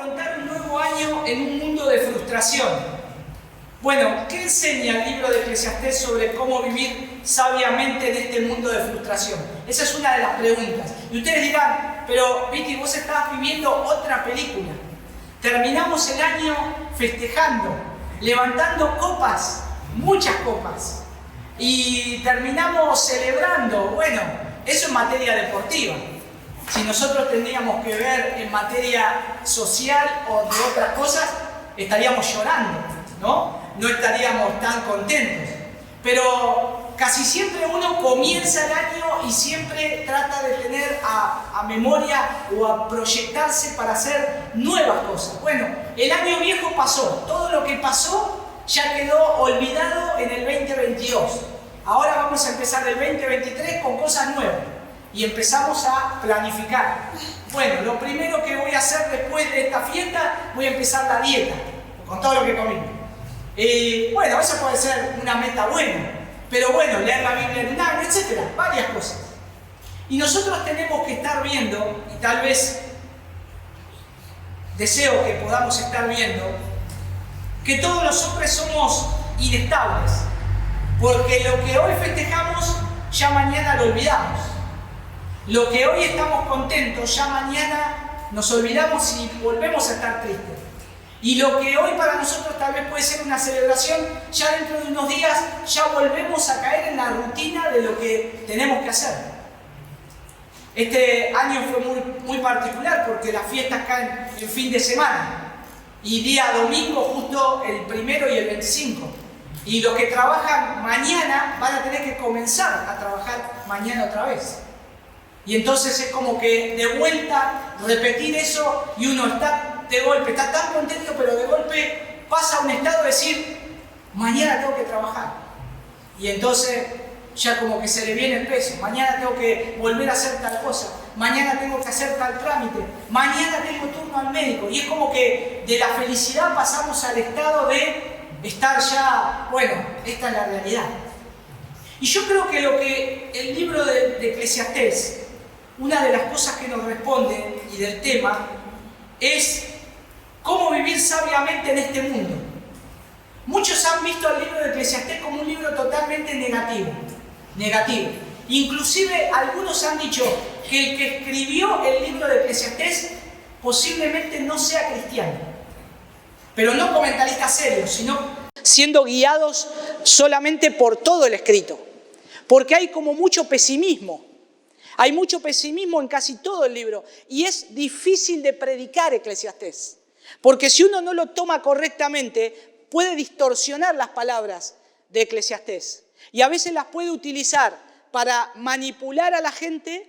afrontar un nuevo año en un mundo de frustración. Bueno, ¿qué enseña el libro de Eclesiastés sobre cómo vivir sabiamente en este mundo de frustración? Esa es una de las preguntas. Y ustedes dirán, pero Viti, vos estabas viviendo otra película. Terminamos el año festejando, levantando copas, muchas copas. Y terminamos celebrando. Bueno, eso en materia deportiva. Si nosotros tendríamos que ver en materia social o de otras cosas, estaríamos llorando, ¿no? No estaríamos tan contentos. Pero casi siempre uno comienza el año y siempre trata de tener a memoria o a proyectarse para hacer nuevas cosas. Bueno, el año viejo pasó. Todo lo que pasó ya quedó olvidado en el 2022. Ahora vamos a empezar el 2023 con cosas nuevas. Y empezamos a planificar. Bueno, lo primero que voy a hacer después de esta fiesta, voy a empezar la dieta, con todo lo que comí. Bueno, eso puede ser una meta buena, pero bueno, leer la Biblia en un año, etcétera, varias cosas. Y nosotros tenemos que estar viendo, y tal vez deseo que podamos estar viendo, que todos los hombres somos inestables, porque lo que hoy festejamos, ya mañana lo olvidamos. Lo que hoy estamos contentos, ya mañana nos olvidamos y volvemos a estar tristes. Y lo que hoy para nosotros tal vez puede ser una celebración, ya dentro de unos días ya volvemos a caer en la rutina de lo que tenemos que hacer. Este año fue muy particular porque las fiestas caen en fin de semana. Y día domingo justo el 1 y el 25. Y los que trabajan mañana van a tener que comenzar a trabajar mañana otra vez. Y entonces es como que de vuelta repetir eso y uno está de golpe, está tan contento, pero de golpe pasa a un estado de decir, mañana tengo que trabajar. Y entonces ya como que se le viene el peso, mañana tengo que volver a hacer tal cosa, mañana tengo que hacer tal trámite, mañana tengo turno al médico. Y es como que de la felicidad pasamos al estado de estar ya, bueno, esta es la realidad. Y yo creo que lo que el libro de Eclesiastés, una de las cosas que nos responde y del tema es cómo vivir sabiamente en este mundo. Muchos han visto el libro de Eclesiastés como un libro totalmente negativo. Inclusive algunos han dicho que el que escribió el libro de Eclesiastés posiblemente no sea cristiano. Pero no comentaristas serios, sino siendo guiados solamente por todo el escrito. Porque hay como mucho pesimismo. Hay mucho pesimismo en casi todo el libro y es difícil de predicar Eclesiastés, porque si uno no lo toma correctamente puede distorsionar las palabras de Eclesiastés y a veces las puede utilizar para manipular a la gente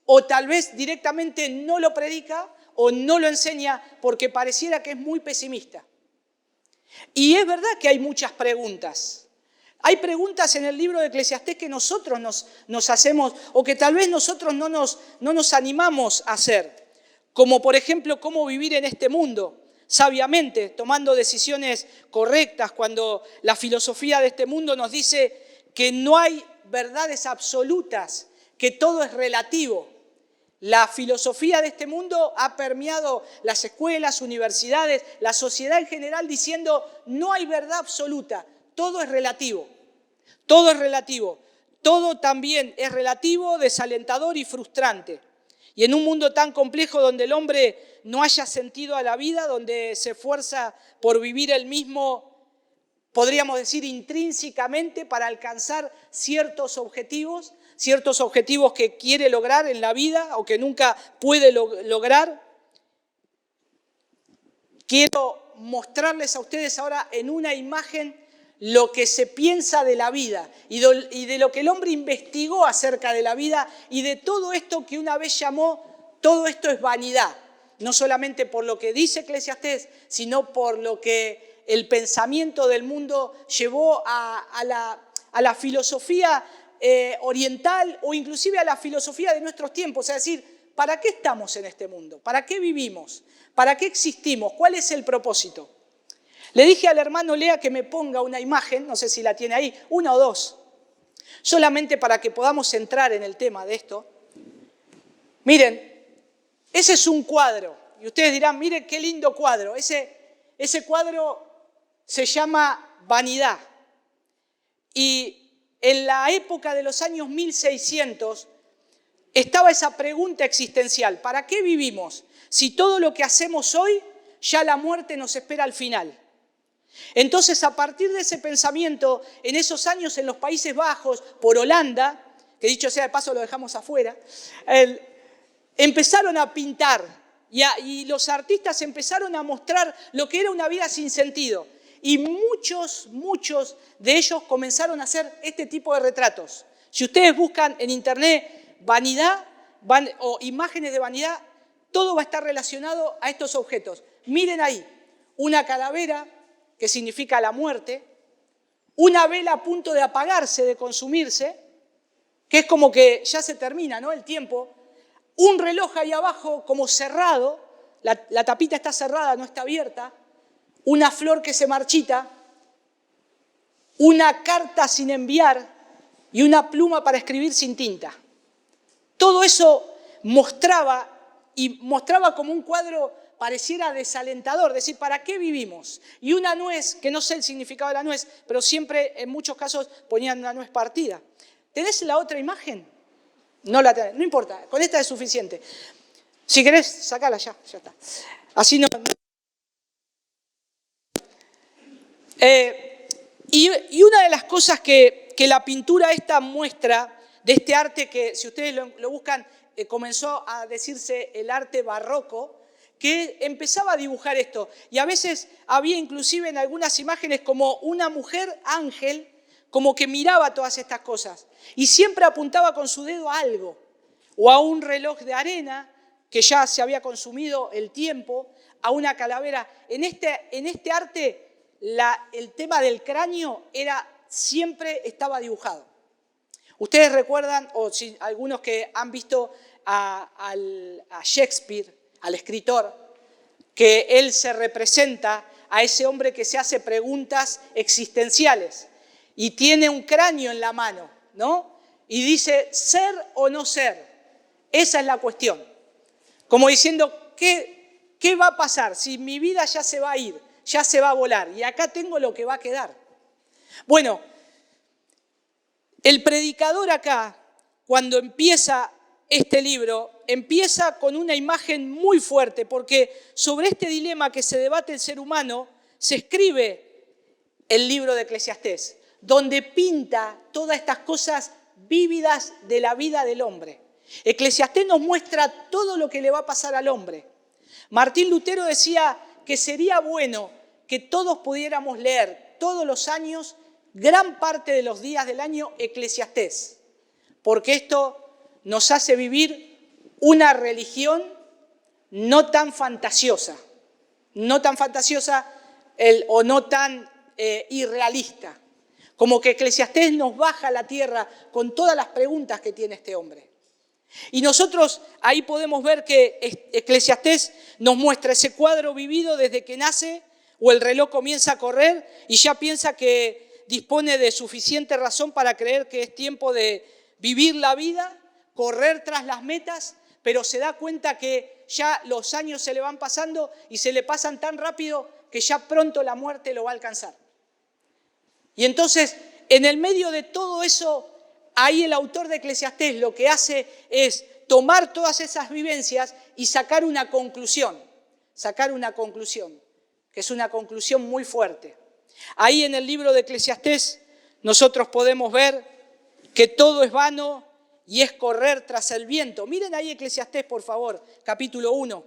o tal vez directamente no lo predica o no lo enseña porque pareciera que es muy pesimista. Y es verdad que hay muchas preguntas. Hay preguntas en el libro de Eclesiastés que nosotros nos hacemos o que tal vez nosotros no nos animamos a hacer. Como por ejemplo, cómo vivir en este mundo sabiamente, tomando decisiones correctas, cuando la filosofía de este mundo nos dice que no hay verdades absolutas, que todo es relativo. La filosofía de este mundo ha permeado las escuelas, universidades, la sociedad en general diciendo no hay verdad absoluta. Todo es relativo, todo es relativo, todo también es relativo, desalentador y frustrante. Y en un mundo tan complejo donde el hombre no haya sentido a la vida, donde se esfuerza por vivir el mismo, podríamos decir intrínsecamente para alcanzar ciertos objetivos que quiere lograr en la vida o que nunca puede lograr. Quiero mostrarles a ustedes ahora en una imagen lo que se piensa de la vida y de lo que el hombre investigó acerca de la vida y de todo esto que una vez llamó, todo esto es vanidad. No solamente por lo que dice Eclesiastés, sino por lo que el pensamiento del mundo llevó a la filosofía oriental o inclusive a la filosofía de nuestros tiempos. Es decir, ¿para qué estamos en este mundo? ¿Para qué vivimos? ¿Para qué existimos? ¿Cuál es el propósito? Le dije al hermano Lea que me ponga una imagen, no sé si la tiene ahí, una o dos, solamente para que podamos entrar en el tema de esto. Miren, ese es un cuadro y ustedes dirán, miren qué lindo cuadro. Ese cuadro se llama Vanidad. Y en la época de los años 1600 estaba esa pregunta existencial: ¿para qué vivimos si todo lo que hacemos hoy ya la muerte nos espera al final? Entonces, a partir de ese pensamiento, en esos años en los Países Bajos, por Holanda, que dicho sea de paso lo dejamos afuera, empezaron a pintar y los artistas empezaron a mostrar lo que era una vida sin sentido. Y muchos de ellos comenzaron a hacer este tipo de retratos. Si ustedes buscan en internet vanidad o imágenes de vanidad, todo va a estar relacionado a estos objetos. Miren ahí, una calavera, que significa la muerte, una vela a punto de apagarse, de consumirse, que es como que ya se termina, ¿no?, el tiempo, un reloj ahí abajo como cerrado, la tapita está cerrada, no está abierta, una flor que se marchita, una carta sin enviar y una pluma para escribir sin tinta. Todo eso mostraba como un cuadro pareciera desalentador, decir, ¿para qué vivimos? Y una nuez, que no sé el significado de la nuez, pero siempre en muchos casos ponían una nuez partida. ¿Tenés la otra imagen? No la tenés, no importa, con esta es suficiente. Si querés, sacala ya está. Así no... Y una de las cosas que la pintura esta muestra, de este arte que, si ustedes lo buscan, comenzó a decirse el arte barroco, que empezaba a dibujar esto. Y a veces había inclusive en algunas imágenes como una mujer ángel, como que miraba todas estas cosas. Y siempre apuntaba con su dedo a algo, o a un reloj de arena, que ya se había consumido el tiempo, a una calavera. En este arte, el tema del cráneo siempre estaba dibujado. Ustedes recuerdan, o si algunos que han visto a Shakespeare, al escritor, que él se representa a ese hombre que se hace preguntas existenciales y tiene un cráneo en la mano, ¿no? Y dice, ¿ser o no ser? Esa es la cuestión. Como diciendo, ¿qué va a pasar si mi vida ya se va a ir, ya se va a volar? Y acá tengo lo que va a quedar. Bueno, el predicador acá, cuando empieza este libro, empieza con una imagen muy fuerte, porque sobre este dilema que se debate el ser humano, se escribe el libro de Eclesiastés, donde pinta todas estas cosas vívidas de la vida del hombre. Eclesiastés nos muestra todo lo que le va a pasar al hombre. Martín Lutero decía que sería bueno que todos pudiéramos leer todos los años, gran parte de los días del año, Eclesiastés, porque esto nos hace vivir una religión no tan fantasiosa o no tan irrealista, como que Eclesiastés nos baja a la tierra con todas las preguntas que tiene este hombre. Y nosotros ahí podemos ver que Eclesiastés nos muestra ese cuadro vivido desde que nace o el reloj comienza a correr y ya piensa que dispone de suficiente razón para creer que es tiempo de vivir la vida, correr tras las metas, pero se da cuenta que ya los años se le van pasando y se le pasan tan rápido que ya pronto la muerte lo va a alcanzar. Y entonces, en el medio de todo eso, ahí el autor de Eclesiastés lo que hace es tomar todas esas vivencias y sacar una conclusión, que es una conclusión muy fuerte. Ahí en el libro de Eclesiastés nosotros podemos ver que todo es vano y es correr tras el viento. Miren ahí Eclesiastés, por favor, capítulo 1.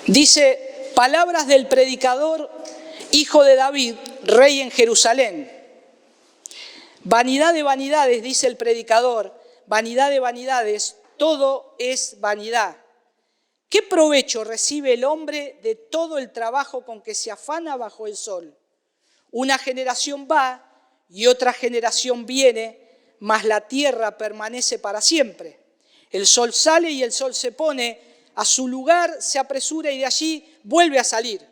Dice, palabras del predicador, hijo de David, rey en Jerusalén. Vanidad de vanidades, dice el predicador, vanidad de vanidades, todo es vanidad. ¿Qué provecho recibe el hombre de todo el trabajo con que se afana bajo el sol? Una generación va y otra generación viene, mas la tierra permanece para siempre. El sol sale y el sol se pone, a su lugar se apresura y de allí vuelve a salir,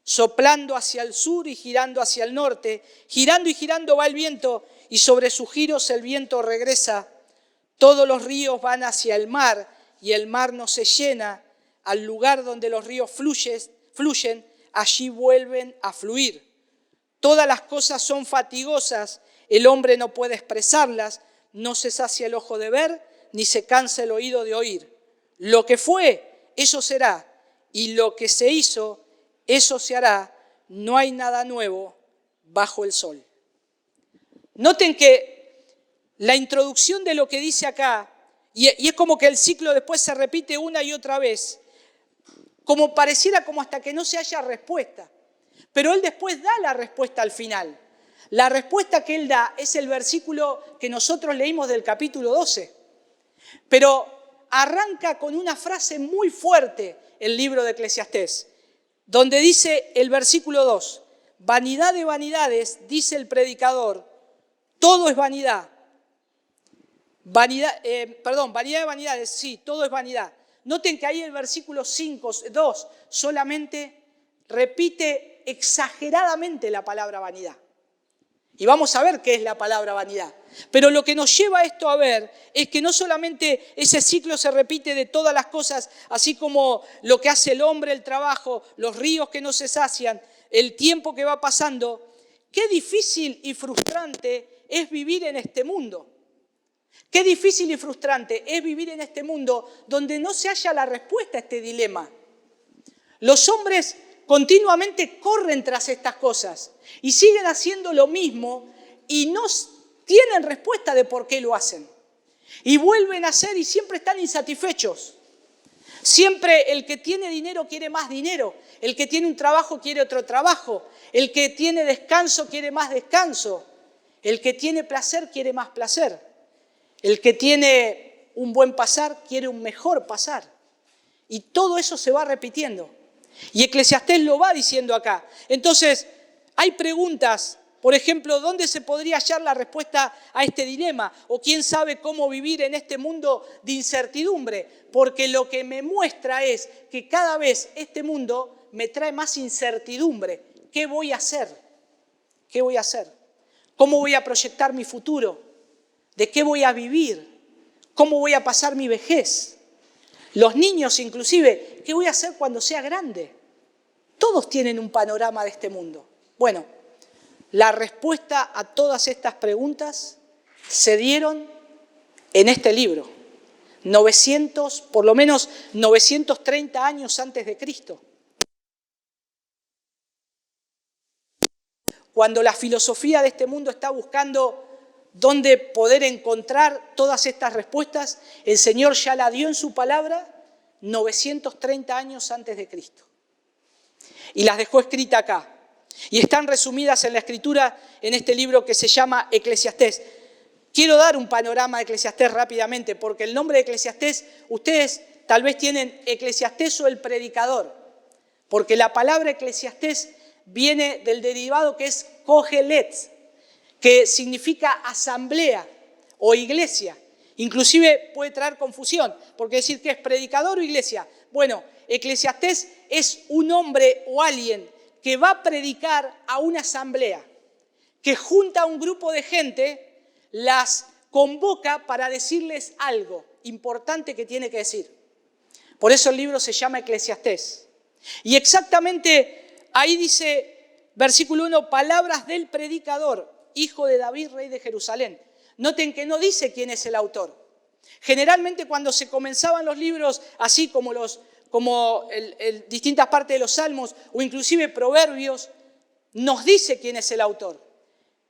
soplando hacia el sur y girando hacia el norte. Girando y girando va el viento y sobre sus giros el viento regresa. Todos los ríos van hacia el mar y el mar no se llena. Al lugar donde los ríos fluyen, allí vuelven a fluir. Todas las cosas son fatigosas, el hombre no puede expresarlas, no se sacia el ojo de ver, ni se cansa el oído de oír. Lo que fue, eso será, y lo que se hizo, eso se hará. No hay nada nuevo bajo el sol. Noten que la introducción de lo que dice acá, y es como que el ciclo después se repite una y otra vez, como pareciera como hasta que no se haya respuesta. Pero él después da la respuesta al final. La respuesta que él da es el versículo que nosotros leímos del capítulo 12. Pero arranca con una frase muy fuerte el libro de Eclesiastés, donde dice el versículo 2, vanidad de vanidades, dice el predicador, todo es vanidad. Vanidad de vanidades, sí, todo es vanidad. Noten que ahí el versículo 2 solamente repite exageradamente la palabra vanidad. Y vamos a ver qué es la palabra vanidad. Pero lo que nos lleva esto a ver es que no solamente ese ciclo se repite de todas las cosas, así como lo que hace el hombre, el trabajo, los ríos que no se sacian, el tiempo que va pasando. Qué difícil y frustrante es vivir en este mundo. Qué difícil y frustrante es vivir en este mundo donde no se halla la respuesta a este dilema. Los hombres continuamente corren tras estas cosas y siguen haciendo lo mismo y no tienen respuesta de por qué lo hacen. Y vuelven a hacer y siempre están insatisfechos. Siempre el que tiene dinero quiere más dinero, el que tiene un trabajo quiere otro trabajo, el que tiene descanso quiere más descanso, el que tiene placer quiere más placer, el que tiene un buen pasar quiere un mejor pasar. Y todo eso se va repitiendo. Y Eclesiastés lo va diciendo acá. Entonces, hay preguntas, por ejemplo, ¿dónde se podría hallar la respuesta a este dilema? O quién sabe cómo vivir en este mundo de incertidumbre. Porque lo que me muestra es que cada vez este mundo me trae más incertidumbre. ¿Qué voy a hacer? ¿Qué voy a hacer? ¿Cómo voy a proyectar mi futuro? ¿De qué voy a vivir? ¿Cómo voy a pasar mi vejez? Los niños inclusive, ¿qué voy a hacer cuando sea grande? Todos tienen un panorama de este mundo. Bueno, la respuesta a todas estas preguntas se dieron en este libro, por lo menos 930 años antes de Cristo. Cuando la filosofía de este mundo está buscando dónde poder encontrar todas estas respuestas, el Señor ya la dio en su palabra 930 años antes de Cristo. Y las dejó escritas acá. Y están resumidas en la Escritura en este libro que se llama Eclesiastés. Quiero dar un panorama de Eclesiastés rápidamente, porque el nombre de Eclesiastés, ustedes tal vez tienen Eclesiastés o el predicador, porque la palabra Eclesiastés viene del derivado que es Kohelet, que significa asamblea o iglesia. Inclusive puede traer confusión, porque decir que es predicador o iglesia. Bueno, Eclesiastés es un hombre o alguien que va a predicar a una asamblea, que junta a un grupo de gente, las convoca para decirles algo importante que tiene que decir. Por eso el libro se llama Eclesiastés. Y exactamente ahí dice, versículo 1, palabras del predicador, hijo de David, rey de Jerusalén. Noten que no dice quién es el autor. Generalmente cuando se comenzaban los libros, así como distintas partes de los salmos o inclusive proverbios, nos dice quién es el autor.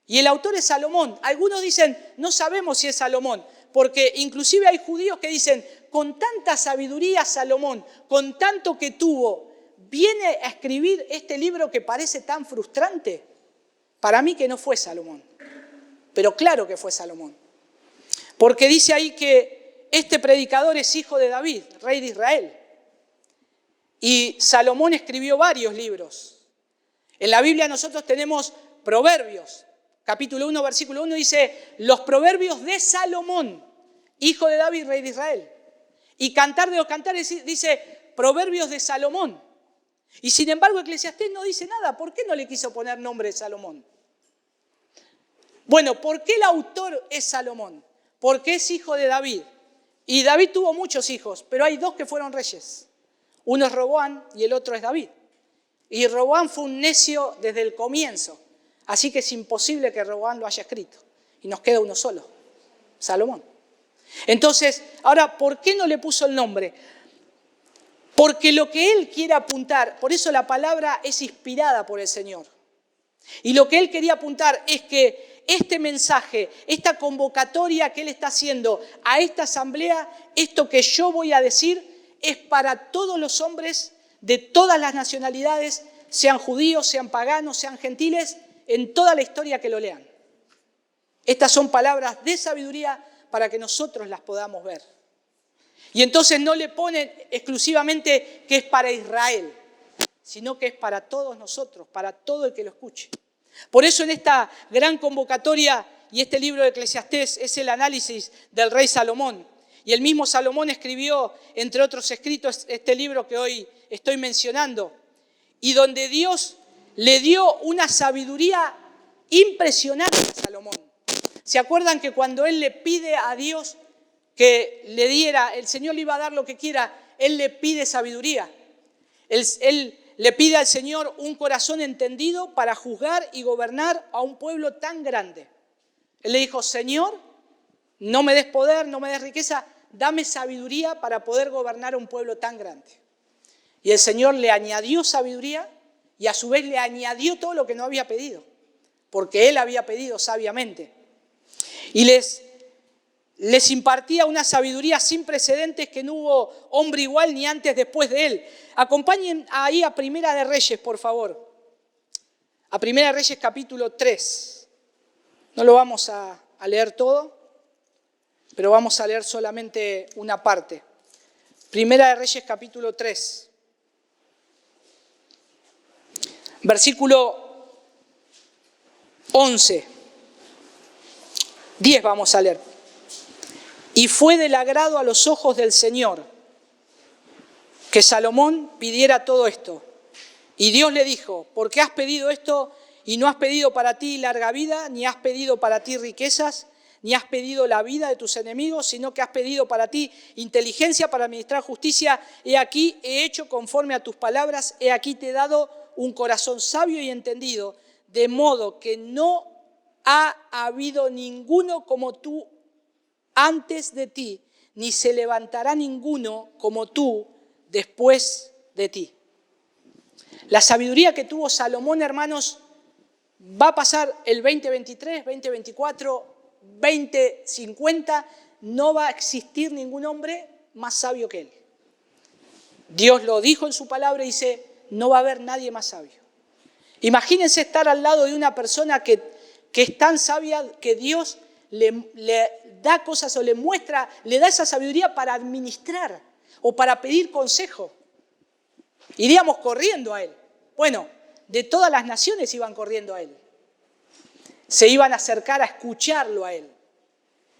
Y el autor es Salomón. Algunos dicen, no sabemos si es Salomón, porque inclusive hay judíos que dicen, con tanta sabiduría Salomón, con tanto que tuvo, ¿viene a escribir este libro que parece tan frustrante? Para mí que no fue Salomón, pero claro que fue Salomón. Porque dice ahí que este predicador es hijo de David, rey de Israel. Y Salomón escribió varios libros. En la Biblia nosotros tenemos Proverbios, capítulo 1, versículo 1, dice, los proverbios de Salomón, hijo de David, rey de Israel. Y Cantar de los Cantares dice, proverbios de Salomón. Y sin embargo Eclesiastés no dice nada. ¿Por qué no le quiso poner nombre de Salomón? Bueno, ¿por qué el autor es Salomón? Porque es hijo de David. Y David tuvo muchos hijos, pero hay dos que fueron reyes. Uno es Roboam y el otro es David. Y Roboam fue un necio desde el comienzo. Así que es imposible que Roboam lo haya escrito. Y nos queda uno solo, Salomón. Entonces, ahora, ¿por qué no le puso el nombre? Porque lo que él quiere apuntar, por eso la palabra es inspirada por el Señor. Y lo que él quería apuntar es que este mensaje, esta convocatoria que él está haciendo a esta asamblea, esto que yo voy a decir, es para todos los hombres de todas las nacionalidades, sean judíos, sean paganos, sean gentiles, en toda la historia que lo lean. Estas son palabras de sabiduría para que nosotros las podamos ver. Y entonces no le ponen exclusivamente que es para Israel, sino que es para todos nosotros, para todo el que lo escuche. Por eso en esta gran convocatoria y este libro de Eclesiastés es el análisis del rey Salomón. Y el mismo Salomón escribió, entre otros escritos, este libro que hoy estoy mencionando, y donde Dios le dio una sabiduría impresionante a Salomón. ¿Se acuerdan que cuando él le pide a Dios que le diera, el Señor le iba a dar lo que quiera, él le pide sabiduría? Él le pide al Señor un corazón entendido para juzgar y gobernar a un pueblo tan grande. Él le dijo, Señor, no me des poder, no me des riqueza, dame sabiduría para poder gobernar a un pueblo tan grande. Y el Señor le añadió sabiduría y a su vez le añadió todo lo que no había pedido, porque él había pedido sabiamente. Y les impartía una sabiduría sin precedentes que no hubo hombre igual ni antes ni después de él. Acompañen ahí a Primera de Reyes, por favor. A Primera de Reyes capítulo 3. No lo vamos a leer todo, pero vamos a leer solamente una parte. Primera de Reyes capítulo 3. Versículo 11. 10 vamos a leer. Y fue del agrado a los ojos del Señor que Salomón pidiera todo esto. Y Dios le dijo, ¿por qué has pedido esto y no has pedido para ti larga vida, ni has pedido para ti riquezas, ni has pedido la vida de tus enemigos, sino que has pedido para ti inteligencia para administrar justicia? He aquí, he hecho conforme a tus palabras, he aquí te he dado un corazón sabio y entendido, de modo que no ha habido ninguno como tú antes de ti, ni se levantará ninguno como tú después de ti. La sabiduría que tuvo Salomón, hermanos, va a pasar el 2023, 2024, 2050, no va a existir ningún hombre más sabio que él. Dios lo dijo en su palabra y dice, no va a haber nadie más sabio. Imagínense estar al lado de una persona que es tan sabia que Dios le da cosas o le muestra, le da esa sabiduría para administrar o para pedir consejo. Iríamos corriendo a él. Bueno, de todas las naciones iban corriendo a él. Se iban a acercar a escucharlo a él.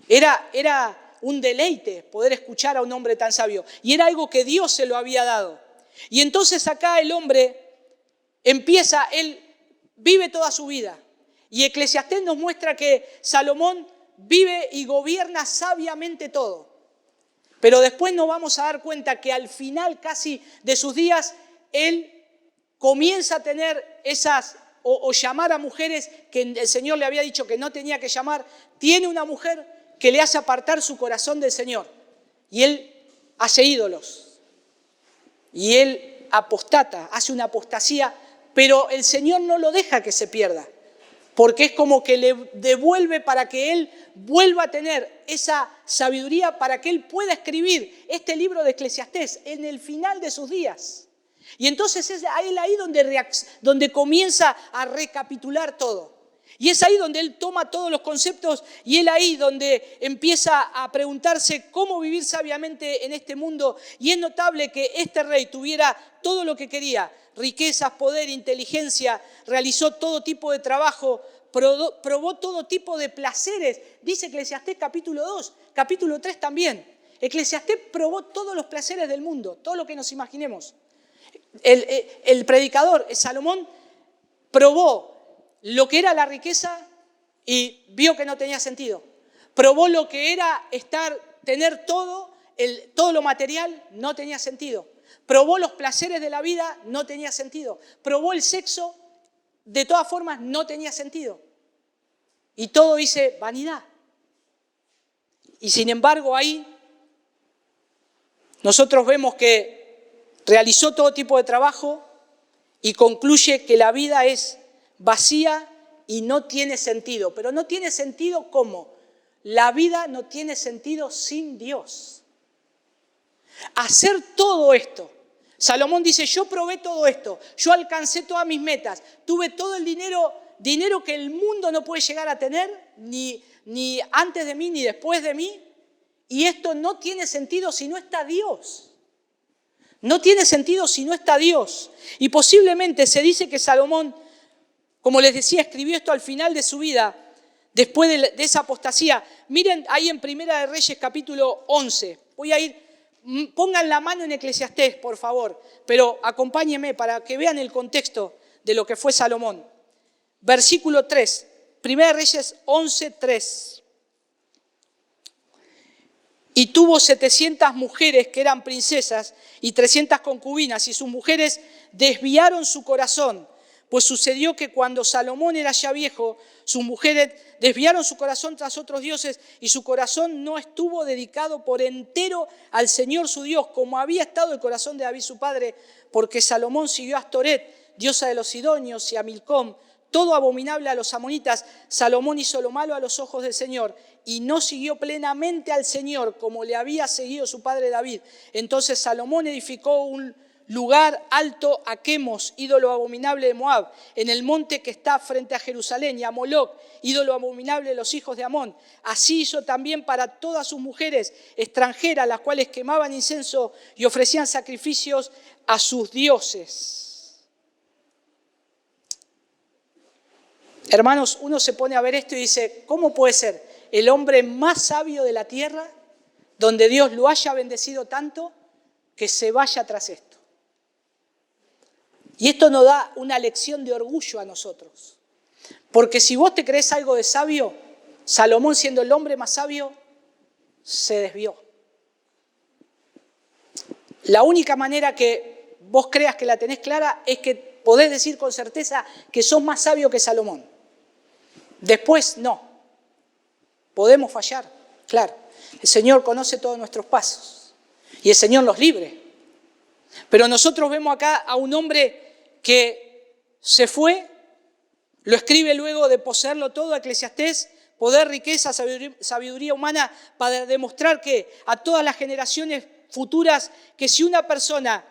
Era un deleite poder escuchar a un hombre tan sabio. Y era algo que Dios se lo había dado. Y entonces acá el hombre él vive toda su vida. Y Eclesiastés nos muestra que Salomón vive y gobierna sabiamente todo. Pero después nos vamos a dar cuenta que al final casi de sus días, él comienza a tener esas, o llamar a mujeres que el Señor le había dicho que no tenía que llamar. Tiene una mujer que le hace apartar su corazón del Señor. Y él hace ídolos. Y él apostata, hace una apostasía, pero el Señor no lo deja que se pierda. Porque es como que le devuelve para que él vuelva a tener esa sabiduría para que él pueda escribir este libro de Eclesiastés en el final de sus días. Y entonces es ahí donde comienza a recapitular todo. Y es ahí donde él toma todos los conceptos y es ahí donde empieza a preguntarse cómo vivir sabiamente en este mundo. Y es notable que este rey tuviera todo lo que quería: riquezas, poder, inteligencia, realizó todo tipo de trabajo, probó todo tipo de placeres. Dice Eclesiastés capítulo 2, capítulo 3 también. Eclesiastés probó todos los placeres del mundo, todo lo que nos imaginemos. El predicador Salomón probó lo que era la riqueza y vio que no tenía sentido. Probó lo que era tener todo lo material, no tenía sentido. Probó los placeres de la vida, no tenía sentido. Probó el sexo, de todas formas, no tenía sentido. Y todo dice vanidad. Y sin embargo, ahí nosotros vemos que realizó todo tipo de trabajo y concluye que la vida es vacía y no tiene sentido. Pero no tiene sentido ¿cómo? La vida no tiene sentido sin Dios. Hacer todo esto. Salomón dice, yo probé todo esto, yo alcancé todas mis metas, tuve todo el dinero que el mundo no puede llegar a tener, ni antes de mí ni después de mí, y esto no tiene sentido si no está Dios. No tiene sentido si no está Dios. Y posiblemente se dice que Salomón, como les decía, escribió esto al final de su vida, después de esa apostasía. Miren ahí en Primera de Reyes capítulo 11, pongan la mano en Eclesiastés, por favor, pero acompáñenme para que vean el contexto de lo que fue Salomón. Versículo 3, Primera de Reyes 11, 3. Y tuvo 700 mujeres que eran princesas y 300 concubinas, y sus mujeres desviaron su corazón. Pues sucedió que cuando Salomón era ya viejo, sus mujeres desviaron su corazón tras otros dioses y su corazón no estuvo dedicado por entero al Señor su Dios, como había estado el corazón de David su padre, porque Salomón siguió a Astoret, diosa de los sidonios, y a Milcom, todo abominable a los amonitas. Salomón hizo lo malo a los ojos del Señor y no siguió plenamente al Señor como le había seguido su padre David. Entonces Salomón edificó un lugar alto a Quemos, ídolo abominable de Moab, en el monte que está frente a Jerusalén, y a Moloc, ídolo abominable de los hijos de Amón. Así hizo también para todas sus mujeres extranjeras, las cuales quemaban incienso y ofrecían sacrificios a sus dioses. Hermanos, uno se pone a ver esto y dice, ¿cómo puede ser el hombre más sabio de la tierra, donde Dios lo haya bendecido tanto, que se vaya tras esto? Y esto nos da una lección de orgullo a nosotros. Porque si vos te crees algo de sabio, Salomón, siendo el hombre más sabio, se desvió. La única manera que vos creas que la tenés clara es que podés decir con certeza que sos más sabio que Salomón. Después, no. Podemos fallar, claro. El Señor conoce todos nuestros pasos y el Señor los libre. Pero nosotros vemos acá a un hombre que se fue, lo escribe luego de poseerlo todo, Eclesiastés, poder, riqueza, sabiduría humana, para demostrar que a todas las generaciones futuras, que si una persona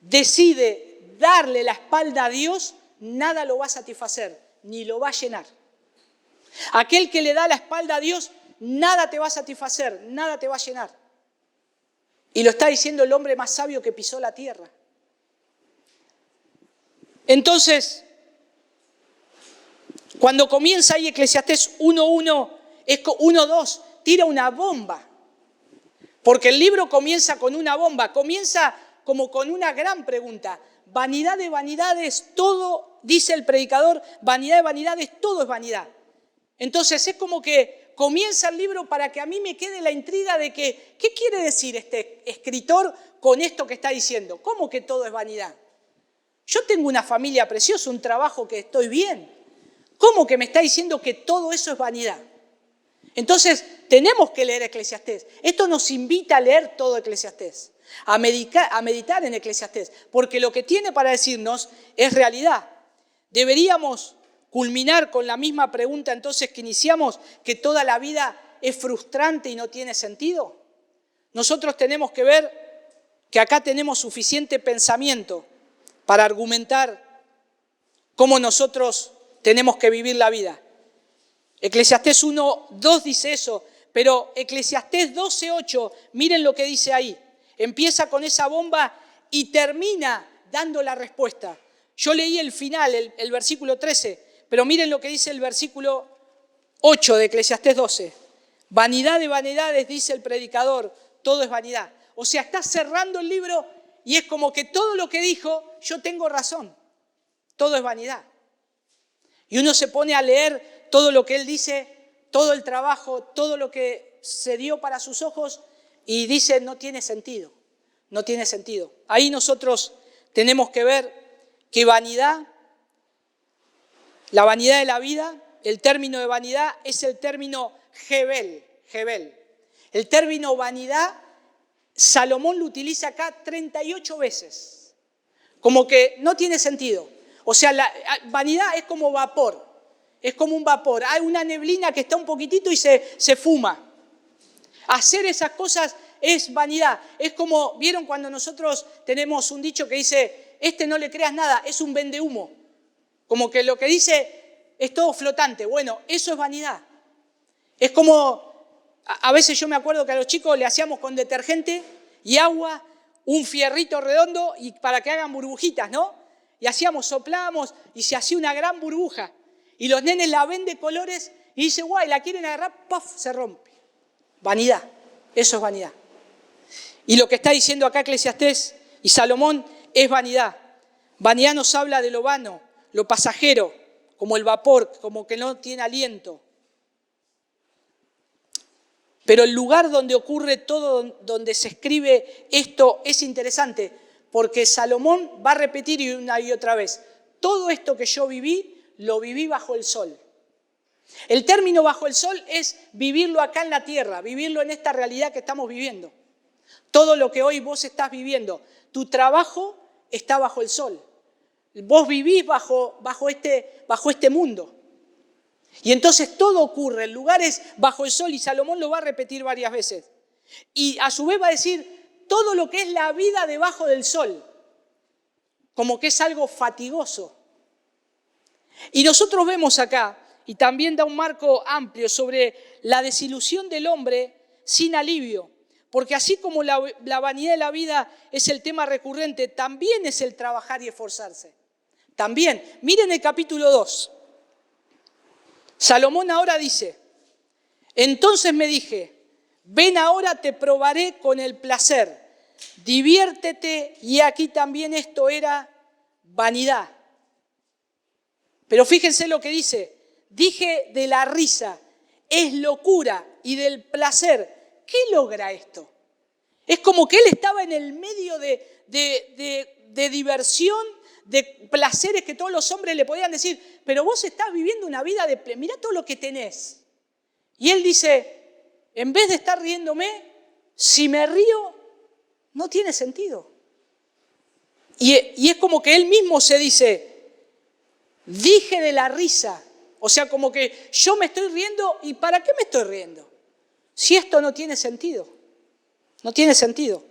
decide darle la espalda a Dios, nada lo va a satisfacer, ni lo va a llenar. Aquel que le da la espalda a Dios, nada te va a satisfacer, nada te va a llenar. Y lo está diciendo el hombre más sabio que pisó la tierra. Entonces, cuando comienza ahí Eclesiastés 1.2, tira una bomba. Porque el libro comienza con una bomba, comienza como con una gran pregunta. Vanidad de vanidades, todo, dice el predicador, vanidad de vanidades, todo es vanidad. Entonces es como que comienza el libro para que a mí me quede la intriga de que, ¿qué quiere decir este escritor con esto que está diciendo? ¿Cómo que todo es vanidad? Yo tengo una familia preciosa, un trabajo que estoy bien. ¿Cómo que me está diciendo que todo eso es vanidad? Entonces, tenemos que leer Eclesiastés. Esto nos invita a leer todo Eclesiastés, a meditar en Eclesiastés, porque lo que tiene para decirnos es realidad. Deberíamos culminar con la misma pregunta entonces que iniciamos, que toda la vida es frustrante y no tiene sentido. Nosotros tenemos que ver que acá tenemos suficiente pensamiento para argumentar cómo nosotros tenemos que vivir la vida. Eclesiastés 1.2 dice eso, pero Eclesiastés 12.8, miren lo que dice ahí. Empieza con esa bomba y termina dando la respuesta. Yo leí el final, el versículo 13, pero miren lo que dice el versículo 8 de Eclesiastés 12. Vanidad de vanidades, dice el predicador, todo es vanidad. O sea, está cerrando el libro y es como que todo lo que dijo, yo tengo razón. Todo es vanidad. Y uno se pone a leer todo lo que él dice, todo el trabajo, todo lo que se dio para sus ojos y dice, no tiene sentido, no tiene sentido. Ahí nosotros tenemos que ver que vanidad, la vanidad de la vida, el término de vanidad es el término Hebel. El término vanidad, Salomón lo utiliza acá 38 veces, como que no tiene sentido. O sea, la vanidad es como vapor, es como un vapor. Hay una neblina que está un poquitito y se fuma. Hacer esas cosas es vanidad. Es como, ¿vieron cuando nosotros tenemos un dicho que dice, no le creas nada, es un vendehumo? Como que lo que dice es todo flotante. Bueno, eso es vanidad. Es como, a veces yo me acuerdo que a los chicos le hacíamos con detergente y agua un fierrito redondo y para que hagan burbujitas, ¿no? Y soplábamos y se hacía una gran burbuja. Y los nenes la ven de colores y dicen, guay, la quieren agarrar, ¡paf!, se rompe. Vanidad, eso es vanidad. Y lo que está diciendo acá Eclesiastés y Salomón es vanidad. Vanidad nos habla de lo vano, lo pasajero, como el vapor, como que no tiene aliento. Pero el lugar donde ocurre todo, donde se escribe esto, es interesante, porque Salomón va a repetir una y otra vez, todo esto que yo viví, lo viví bajo el sol. El término bajo el sol es vivirlo acá en la tierra, vivirlo en esta realidad que estamos viviendo. Todo lo que hoy vos estás viviendo, tu trabajo está bajo el sol. Vos vivís bajo este mundo. Y entonces todo ocurre, el lugar es bajo el sol y Salomón lo va a repetir varias veces. Y a su vez va a decir todo lo que es la vida debajo del sol, como que es algo fatigoso. Y nosotros vemos acá, y también da un marco amplio sobre la desilusión del hombre sin alivio, porque así como la vanidad de la vida es el tema recurrente, también es el trabajar y esforzarse. También, miren el capítulo 2. Salomón ahora dice, entonces me dije, ven ahora te probaré con el placer, diviértete, y aquí también esto era vanidad. Pero fíjense lo que dice, dije de la risa, es locura, y del placer, ¿qué logra esto? Es como que él estaba en el medio de diversión, de placeres que todos los hombres le podían decir, pero vos estás viviendo una vida de mirá todo lo que tenés. Y él dice, en vez de estar riéndome, si me río, no tiene sentido. Y es como que él mismo se dice, dije de la risa, o sea, como que yo me estoy riendo, ¿y para qué me estoy riendo? Si esto no tiene sentido, no tiene sentido.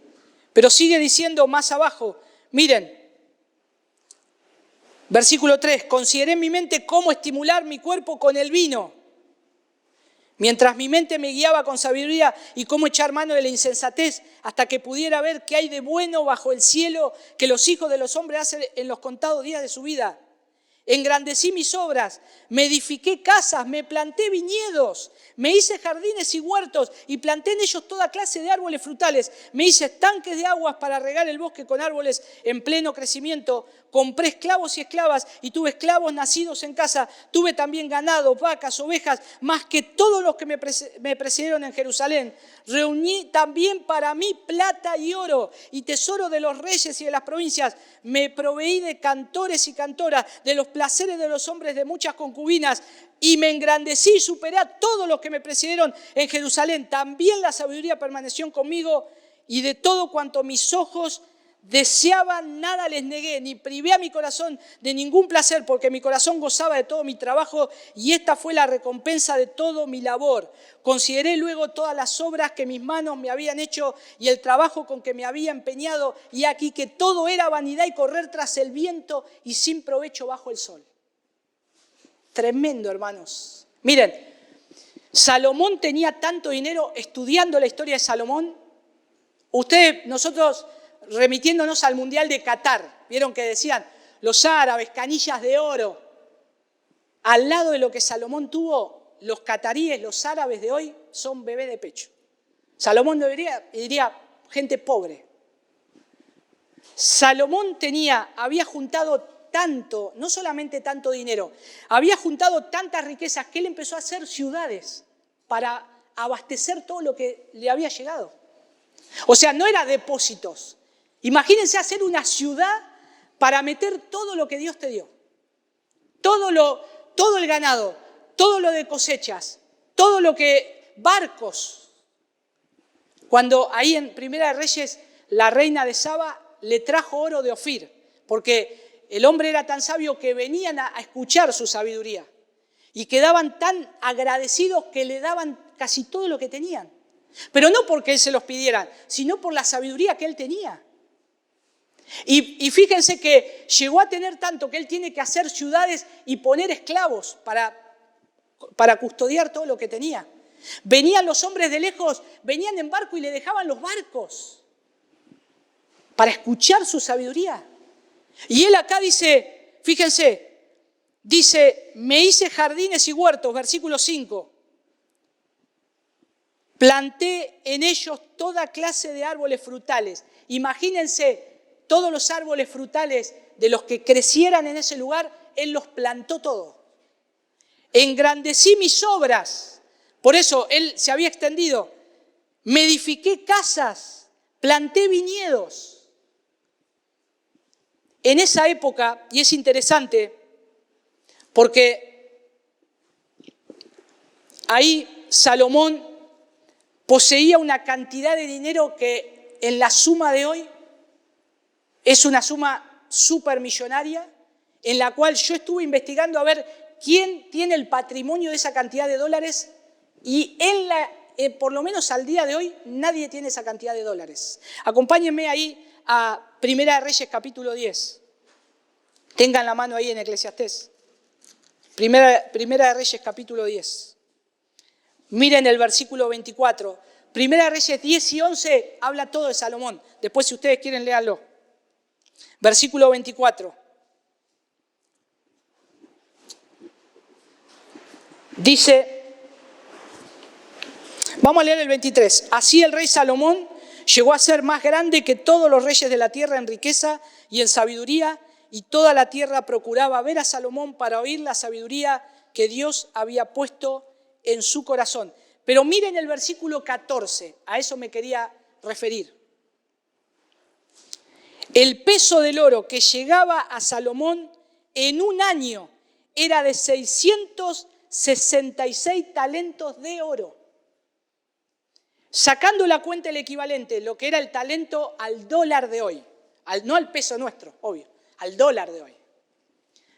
Pero sigue diciendo más abajo, miren, versículo 3, consideré en mi mente cómo estimular mi cuerpo con el vino, mientras mi mente me guiaba con sabiduría y cómo echar mano de la insensatez hasta que pudiera ver qué hay de bueno bajo el cielo que los hijos de los hombres hacen en los contados días de su vida. Engrandecí mis obras, me edifiqué casas, me planté viñedos, me hice jardines y huertos y planté en ellos toda clase de árboles frutales. Me hice estanques de aguas para regar el bosque con árboles en pleno crecimiento. Compré esclavos y esclavas y tuve esclavos nacidos en casa. Tuve también ganado, vacas, ovejas, más que todos los que me precedieron en Jerusalén. Reuní también para mí plata y oro y tesoro de los reyes y de las provincias. Me proveí de cantores y cantoras, de los placeres de los hombres, de muchas concubinas, y me engrandecí y superé a todos los que me precedieron en Jerusalén. También la sabiduría permaneció conmigo, y de todo cuanto mis ojos deseaban nada les negué, ni privé a mi corazón de ningún placer, porque mi corazón gozaba de todo mi trabajo, y esta fue la recompensa de todo mi labor. Consideré luego todas las obras que mis manos me habían hecho y el trabajo con que me había empeñado, y aquí que todo era vanidad y correr tras el viento y sin provecho bajo el sol. Tremendo, hermanos. Miren, Salomón tenía tanto dinero. Estudiando la historia de Salomón, nosotros remitiéndonos al Mundial de Qatar, vieron que decían los árabes, canillas de oro. Al lado de lo que Salomón tuvo, los cataríes, los árabes de hoy, son bebé de pecho. Salomón diría gente pobre. Salomón había juntado tanto, no solamente tanto dinero, había juntado tantas riquezas que él empezó a hacer ciudades para abastecer todo lo que le había llegado. O sea, no era depósitos. Imagínense hacer una ciudad para meter todo lo que Dios te dio. Todo el ganado, todo lo de cosechas, todo lo que, barcos. Cuando ahí en Primera de Reyes, la reina de Saba le trajo oro de Ofir, porque el hombre era tan sabio que venían a escuchar su sabiduría y quedaban tan agradecidos que le daban casi todo lo que tenían. Pero no porque él se los pidiera, sino por la sabiduría que él tenía. Y fíjense que llegó a tener tanto que él tiene que hacer ciudades y poner esclavos para custodiar todo lo que tenía. Venían los hombres de lejos, venían en barco y le dejaban los barcos para escuchar su sabiduría. Y él acá dice, fíjense, dice, me hice jardines y huertos, versículo 5. Planté en ellos toda clase de árboles frutales. Imagínense todos los árboles frutales de los que crecieran en ese lugar, él los plantó todo. Engrandecí mis obras, por eso él se había extendido. Me edifiqué casas, planté viñedos. En esa época, y es interesante, porque ahí Salomón poseía una cantidad de dinero que en la suma de hoy es una suma supermillonaria, en la cual yo estuve investigando a ver quién tiene el patrimonio de esa cantidad de dólares y por lo menos al día de hoy nadie tiene esa cantidad de dólares. Acompáñenme ahí a Primera de Reyes capítulo 10. Tengan la mano ahí en Eclesiastés. Primera de Reyes capítulo 10. Miren el versículo 24. Primera de Reyes 10 y 11 habla todo de Salomón. Después si ustedes quieren léanlo. Versículo 24. Dice, vamos a leer el 23. Así el rey Salomón llegó a ser más grande que todos los reyes de la tierra en riqueza y en sabiduría, y toda la tierra procuraba ver a Salomón para oír la sabiduría que Dios había puesto en su corazón. Pero miren el versículo 14, a eso me quería referir. El peso del oro que llegaba a Salomón en un año era de 666 talentos de oro. Sacando la cuenta el equivalente, lo que era el talento al dólar de hoy, no al peso nuestro, obvio, al dólar de hoy.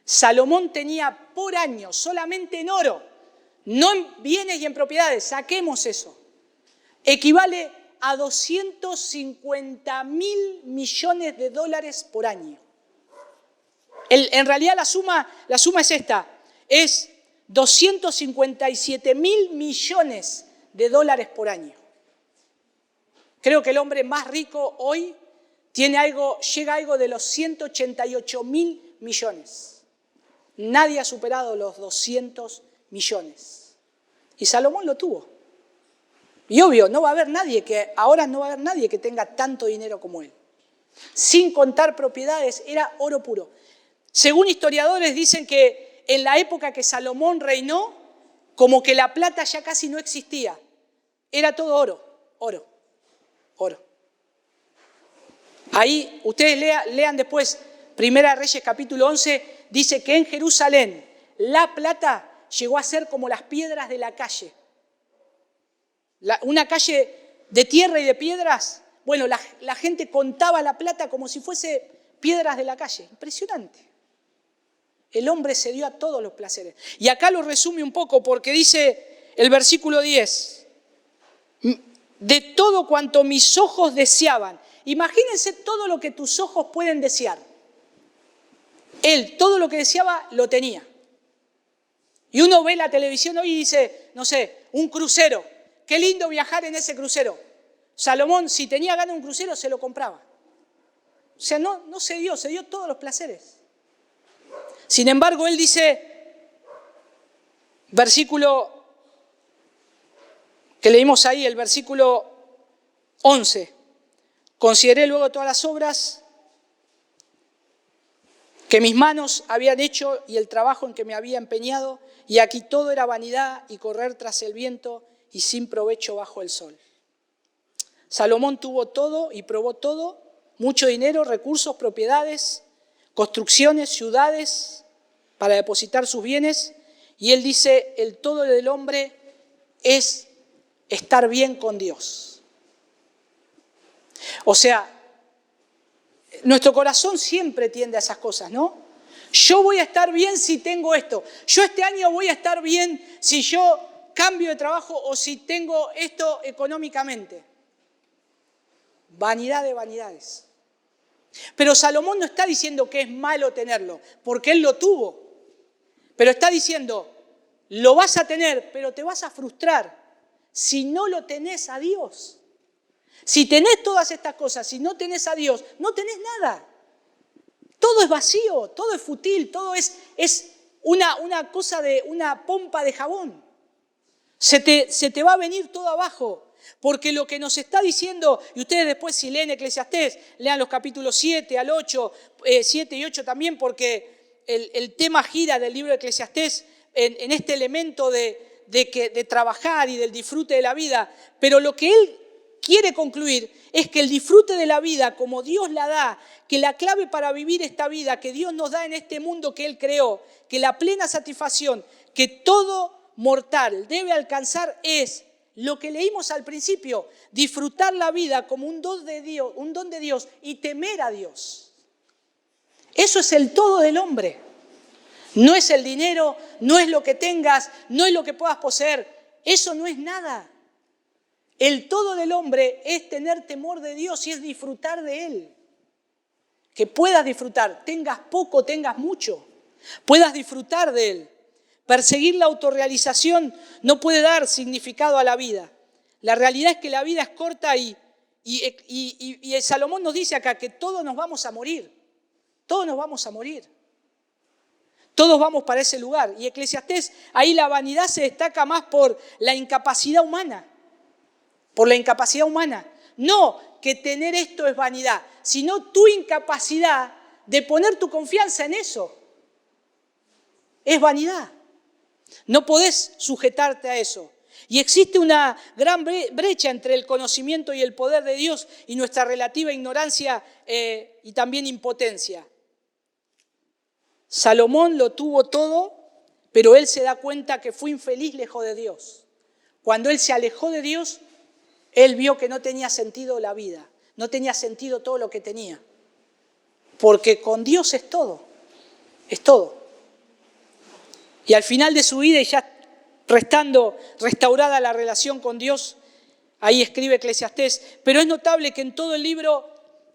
Salomón tenía por año, solamente en oro, no en bienes y en propiedades, saquemos eso, equivale a 250.000 millones de dólares por año. En realidad la suma es esta, es 257.000 millones de dólares por año. Creo que el hombre más rico hoy llega a algo de los 188.000 millones. Nadie ha superado los 200 millones. Y Salomón lo tuvo. Y obvio, ahora no va a haber nadie que tenga tanto dinero como él. Sin contar propiedades, era oro puro. Según historiadores dicen que en la época que Salomón reinó, como que la plata ya casi no existía. Era todo oro. Ahí ustedes lean después, Primera de Reyes capítulo 11, dice que en Jerusalén la plata llegó a ser como las piedras de la calle. Una calle de tierra y de piedras, bueno, la gente contaba la plata como si fuese piedras de la calle. Impresionante. El hombre se dio a todos los placeres. Y acá lo resume un poco porque dice el versículo 10, de todo cuanto mis ojos deseaban. Imagínense todo lo que tus ojos pueden desear. Él, todo lo que deseaba, lo tenía. Y uno ve la televisión hoy y dice, no sé, un crucero. Qué lindo viajar en ese crucero. Salomón, si tenía ganas de un crucero, se lo compraba. O sea, no se dio todos los placeres. Sin embargo, él dice, versículo que leímos ahí, el versículo 11. Consideré luego todas las obras que mis manos habían hecho y el trabajo en que me había empeñado, y aquí todo era vanidad y correr tras el viento y sin provecho bajo el sol. Salomón tuvo todo y probó todo, mucho dinero, recursos, propiedades, construcciones, ciudades para depositar sus bienes, y él dice, el todo del hombre es estar bien con Dios. O sea, nuestro corazón siempre tiende a esas cosas, ¿no? Yo voy a estar bien si tengo esto. Yo este año voy a estar bien si yo cambio de trabajo o si tengo esto económicamente. Vanidad de vanidades. Pero Salomón no está diciendo que es malo tenerlo, porque él lo tuvo. Pero está diciendo, lo vas a tener, pero te vas a frustrar si no lo tenés a Dios. Si tenés todas estas cosas, si no tenés a Dios, no tenés nada. Todo es vacío, todo es fútil, todo es una cosa de una pompa de jabón. Se te va a venir todo abajo. Porque lo que nos está diciendo, y ustedes después si leen Eclesiastés, lean los capítulos 7 al 8, 7 y 8 también, porque el tema gira del libro de Eclesiastés en este elemento de trabajar y del disfrute de la vida. Pero lo que él quiere concluir es que el disfrute de la vida, como Dios la da, que la clave para vivir esta vida que Dios nos da en este mundo que Él creó, que la plena satisfacción que todo mortal debe alcanzar es lo que leímos al principio, disfrutar la vida como un don de Dios y temer a Dios. Eso es el todo del hombre. No es el dinero, no es lo que tengas, no es lo que puedas poseer. Eso no es nada. El todo del hombre es tener temor de Dios y es disfrutar de Él. Que puedas disfrutar, tengas poco, tengas mucho, puedas disfrutar de Él. Perseguir la autorrealización no puede dar significado a la vida. La realidad es que la vida es corta y Salomón nos dice acá que todos nos vamos a morir. Todos nos vamos a morir. Todos vamos para ese lugar. Y Eclesiastés, ahí la vanidad se destaca más por la incapacidad humana. Por la incapacidad humana. No que tener esto es vanidad, sino tu incapacidad de poner tu confianza en eso. Es vanidad. No podés sujetarte a eso. Y existe una gran brecha entre el conocimiento y el poder de Dios y nuestra relativa ignorancia y también impotencia. Salomón lo tuvo todo, pero él se da cuenta que fue infeliz lejos de Dios. Cuando él se alejó de Dios, él vio que no tenía sentido la vida, no tenía sentido todo lo que tenía. Porque con Dios es todo, es todo. Y al final de su vida, y ya restaurada la relación con Dios, ahí escribe Eclesiastés, pero es notable que en todo el libro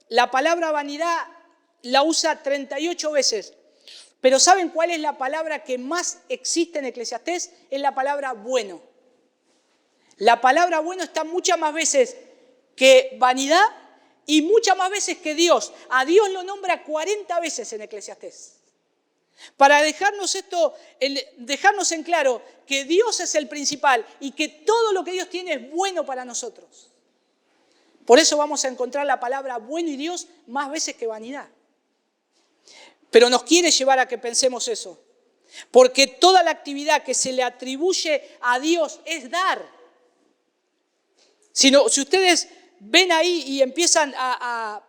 la palabra vanidad la usa 38 veces. Pero ¿saben cuál es la palabra que más existe en Eclesiastés? Es la palabra bueno. La palabra bueno está muchas más veces que vanidad y muchas más veces que Dios. A Dios lo nombra 40 veces en Eclesiastés. Para dejarnos en claro que Dios es el principal y que todo lo que Dios tiene es bueno para nosotros. Por eso vamos a encontrar la palabra bueno y Dios más veces que vanidad. Pero nos quiere llevar a que pensemos eso. Porque toda la actividad que se le atribuye a Dios es dar. Si ustedes ven ahí y empiezan a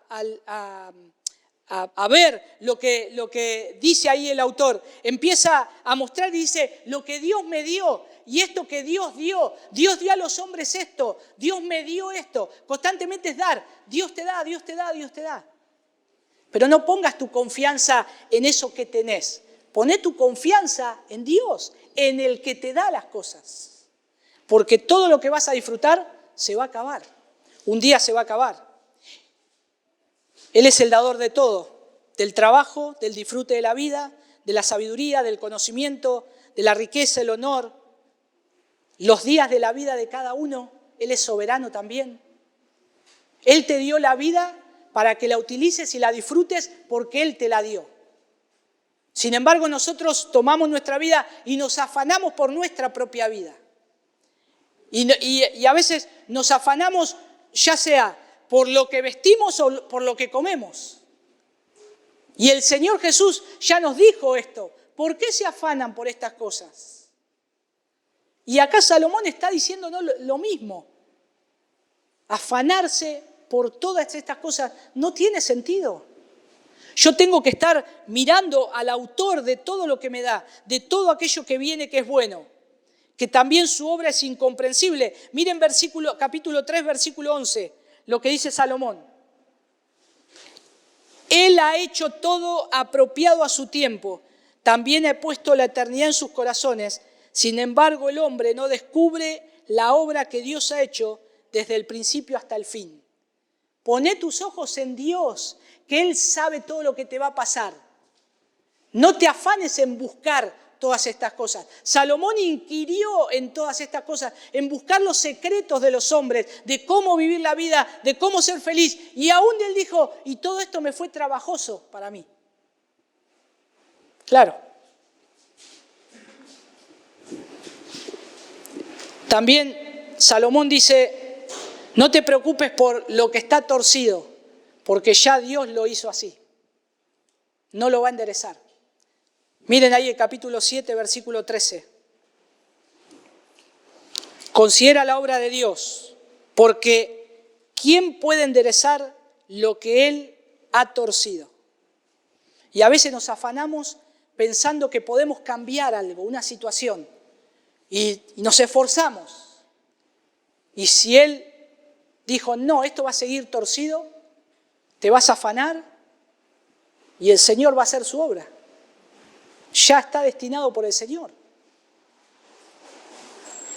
ver lo que dice ahí el autor, empieza a mostrar y dice, lo que Dios me dio y esto que Dios dio a los hombres esto, Dios me dio esto, constantemente es dar, Dios te da, Dios te da, Dios te da. Pero no pongas tu confianza en eso que tenés, poné tu confianza en Dios, en el que te da las cosas, porque todo lo que vas a disfrutar se va a acabar, un día se va a acabar. Él es el dador de todo, del trabajo, del disfrute de la vida, de la sabiduría, del conocimiento, de la riqueza, el honor, los días de la vida de cada uno. Él es soberano también. Él te dio la vida para que la utilices y la disfrutes porque Él te la dio. Sin embargo, nosotros tomamos nuestra vida y nos afanamos por nuestra propia vida. Y a veces nos afanamos ya sea por lo que vestimos o por lo que comemos. Y el Señor Jesús ya nos dijo esto. ¿Por qué se afanan por estas cosas? Y acá Salomón está diciéndonos lo mismo. Afanarse por todas estas cosas no tiene sentido. Yo tengo que estar mirando al autor de todo lo que me da, de todo aquello que viene que es bueno, que también su obra es incomprensible. Miren capítulo 3, versículo 11, lo que dice Salomón. Él ha hecho todo apropiado a su tiempo, también ha puesto la eternidad en sus corazones. Sin embargo, el hombre no descubre la obra que Dios ha hecho desde el principio hasta el fin. Poné tus ojos en Dios, que Él sabe todo lo que te va a pasar. No te afanes en buscar todas estas cosas. Salomón inquirió en todas estas cosas, en buscar los secretos de los hombres, de cómo vivir la vida, de cómo ser feliz. Y aún él dijo, y todo esto me fue trabajoso para mí. Claro. También Salomón dice, no te preocupes por lo que está torcido, porque ya Dios lo hizo así. No lo va a enderezar. Miren ahí el capítulo 7, versículo 13. Considera la obra de Dios, porque ¿quién puede enderezar lo que Él ha torcido? Y a veces nos afanamos pensando que podemos cambiar algo, una situación, y nos esforzamos. Y si Él dijo, no, esto va a seguir torcido, te vas a afanar y el Señor va a hacer su obra. Ya está destinado por el Señor.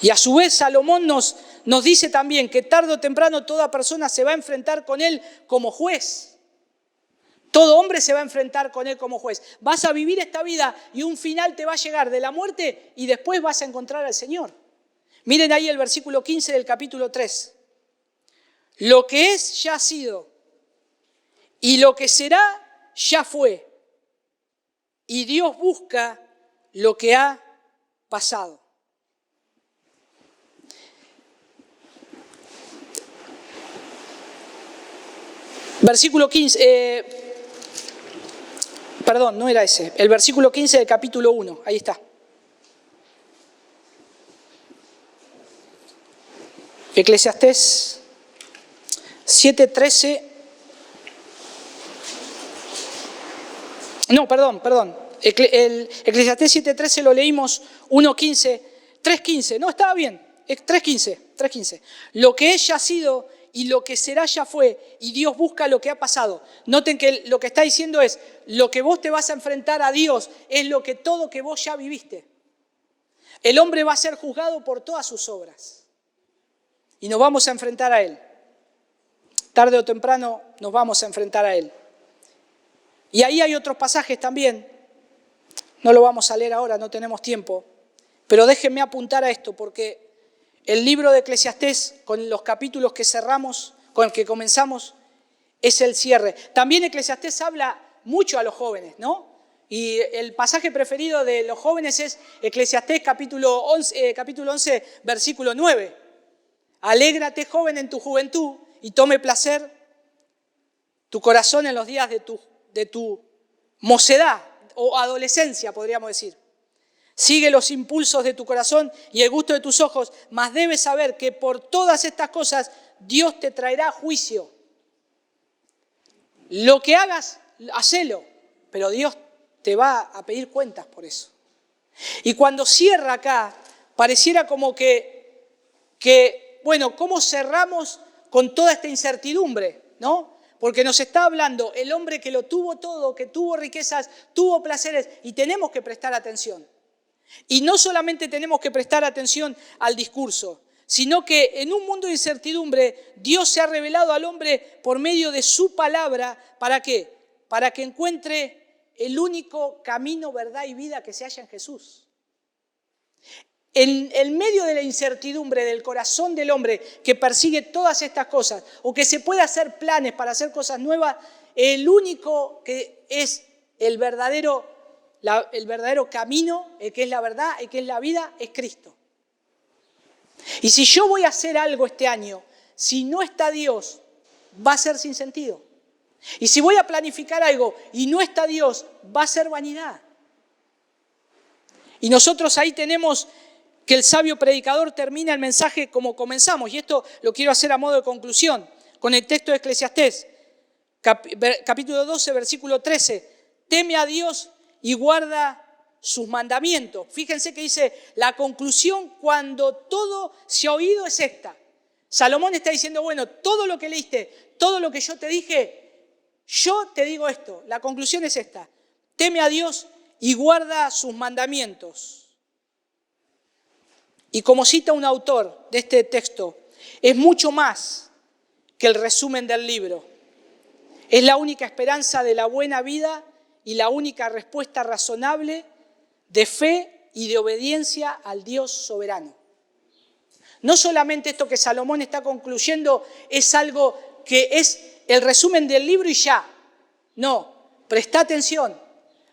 Y a su vez Salomón nos dice también que tarde o temprano toda persona se va a enfrentar con Él como juez. Todo hombre se va a enfrentar con Él como juez. Vas a vivir esta vida y un final te va a llegar de la muerte y después vas a encontrar al Señor. Miren ahí el versículo 15 del capítulo 3. Lo que es ya ha sido y lo que será ya fue. Y Dios busca lo que ha pasado. Versículo 15, perdón, no era ese. El versículo 15 del capítulo 1, ahí está. Eclesiastés 7:13. No, perdón. El Eclesiastés 7:13 lo leímos 1:15, 3:15. No, estaba bien. 3:15. Lo que es ya ha sido y lo que será ya fue, y Dios busca lo que ha pasado. Noten que lo que está diciendo es, lo que vos te vas a enfrentar a Dios es todo que vos ya viviste. El hombre va a ser juzgado por todas sus obras. Y nos vamos a enfrentar a Él. Tarde o temprano nos vamos a enfrentar a Él. Y ahí hay otros pasajes también. No lo vamos a leer ahora, no tenemos tiempo. Pero déjenme apuntar a esto, porque el libro de Eclesiastés, con los capítulos que cerramos, con el que comenzamos, es el cierre. También Eclesiastés habla mucho a los jóvenes, ¿no? Y el pasaje preferido de los jóvenes es Eclesiastés capítulo 11, versículo 9. Alégrate, joven, en tu juventud y tome placer tu corazón en los días de tu mocedad o adolescencia, podríamos decir. Sigue los impulsos de tu corazón y el gusto de tus ojos, mas debes saber que por todas estas cosas Dios te traerá juicio. Lo que hagas, hacelo, pero Dios te va a pedir cuentas por eso. Y cuando cierra acá, pareciera como que bueno, ¿cómo cerramos con toda esta incertidumbre, no? Porque nos está hablando el hombre que lo tuvo todo, que tuvo riquezas, tuvo placeres, y tenemos que prestar atención. Y no solamente tenemos que prestar atención al discurso, sino que en un mundo de incertidumbre, Dios se ha revelado al hombre por medio de su palabra. ¿Para qué? Para que encuentre el único camino, verdad y vida que se halla en Jesús. En medio de la incertidumbre del corazón del hombre que persigue todas estas cosas, o que se puede hacer planes para hacer cosas nuevas, el único que es el verdadero camino, el que es la verdad, el que es la vida, es Cristo. Y si yo voy a hacer algo este año, si no está Dios, va a ser sin sentido. Y si voy a planificar algo y no está Dios, va a ser vanidad. Y nosotros ahí tenemos que el sabio predicador termina el mensaje como comenzamos. Y esto lo quiero hacer a modo de conclusión, con el texto de Eclesiastés, capítulo 12, versículo 13. Teme a Dios y guarda sus mandamientos. Fíjense que dice, la conclusión cuando todo se ha oído es esta. Salomón está diciendo, bueno, todo lo que leíste, todo lo que yo te dije, yo te digo esto. La conclusión es esta. Teme a Dios y guarda sus mandamientos. Y como cita un autor de este texto, es mucho más que el resumen del libro. Es la única esperanza de la buena vida y la única respuesta razonable de fe y de obediencia al Dios soberano. No solamente esto que Salomón está concluyendo es algo que es el resumen del libro y ya. No, presta atención,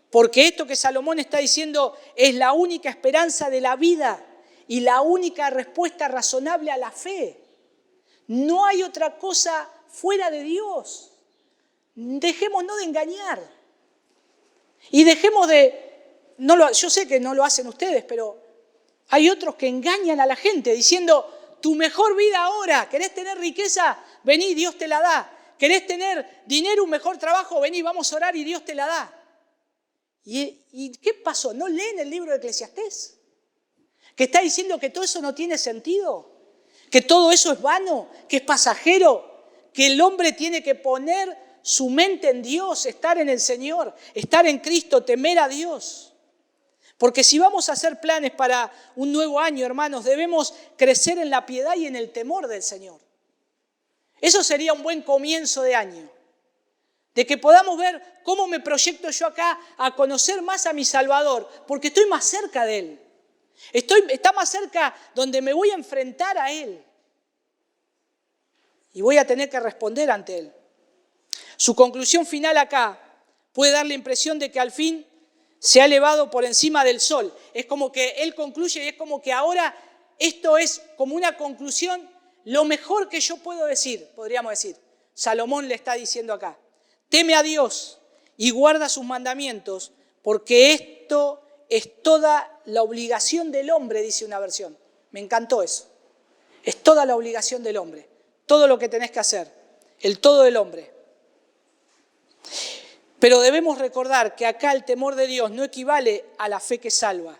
porque esto que Salomón está diciendo es la única esperanza de la vida y la única respuesta razonable a la fe. No hay otra cosa fuera de Dios. Dejémonos de engañar. Y dejemos de... yo sé que no lo hacen ustedes, pero hay otros que engañan a la gente diciendo, tu mejor vida ahora, ¿querés tener riqueza? Vení, Dios te la da. ¿Querés tener dinero, un mejor trabajo? Vení, vamos a orar y Dios te la da. ¿Y qué pasó? ¿No leen el libro de Eclesiastés? ¿Que está diciendo que todo eso no tiene sentido? ¿Que todo eso es vano? ¿Que es pasajero? ¿Que el hombre tiene que poner su mente en Dios, estar en el Señor, estar en Cristo, temer a Dios? Porque si vamos a hacer planes para un nuevo año, hermanos, debemos crecer en la piedad y en el temor del Señor. Eso sería un buen comienzo de año. De que podamos ver cómo me proyecto yo acá a conocer más a mi Salvador, porque estoy más cerca de Él. Está más cerca donde me voy a enfrentar a Él. Y voy a tener que responder ante Él. Su conclusión final acá puede dar la impresión de que al fin se ha elevado por encima del sol. Es como que Él concluye y es como que ahora esto es como una conclusión, lo mejor que yo puedo decir, podríamos decir. Salomón le está diciendo acá, teme a Dios y guarda sus mandamientos, porque esto es toda la obligación del hombre, dice una versión. Me encantó eso. Es toda la obligación del hombre. Todo lo que tenés que hacer. El todo del hombre. Pero debemos recordar que acá el temor de Dios no equivale a la fe que salva.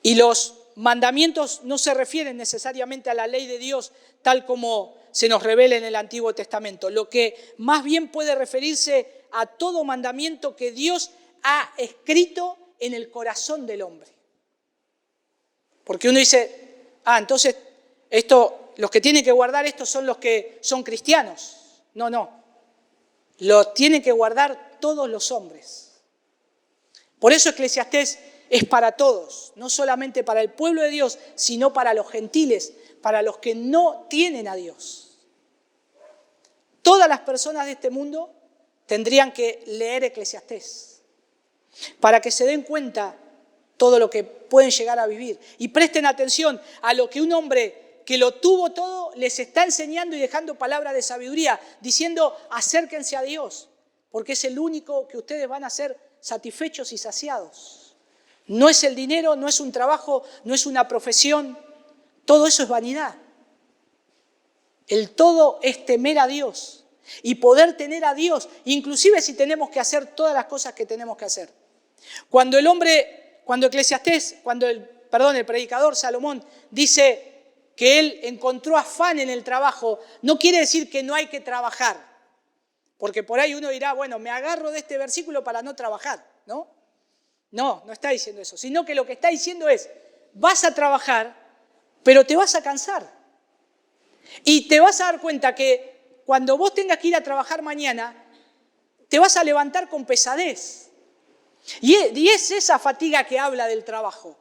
Y los mandamientos no se refieren necesariamente a la ley de Dios tal como se nos revela en el Antiguo Testamento. Lo que más bien puede referirse a todo mandamiento que Dios ha escrito en el corazón del hombre. Porque uno dice, entonces los que tienen que guardar esto son los que son cristianos. No. Lo tienen que guardar todos los hombres. Por eso Eclesiastés es para todos, no solamente para el pueblo de Dios, sino para los gentiles, para los que no tienen a Dios. Todas las personas de este mundo tendrían que leer Eclesiastés para que se den cuenta todo lo que pueden llegar a vivir y presten atención a lo que un hombre que lo tuvo todo les está enseñando y dejando palabras de sabiduría, diciendo acérquense a Dios, porque es el único que ustedes van a ser satisfechos y saciados. No es el dinero, no es un trabajo, no es una profesión, todo eso es vanidad. El todo es temer a Dios y poder tener a Dios, inclusive si tenemos que hacer todas las cosas que tenemos que hacer. Cuando el predicador Salomón dice que él encontró afán en el trabajo, no quiere decir que no hay que trabajar. Porque por ahí uno dirá, bueno, me agarro de este versículo para no trabajar, ¿no? No está diciendo eso, sino que lo que está diciendo es, vas a trabajar, pero te vas a cansar. Y te vas a dar cuenta que cuando vos tengas que ir a trabajar mañana, te vas a levantar con pesadez. Y es esa fatiga que habla del trabajo.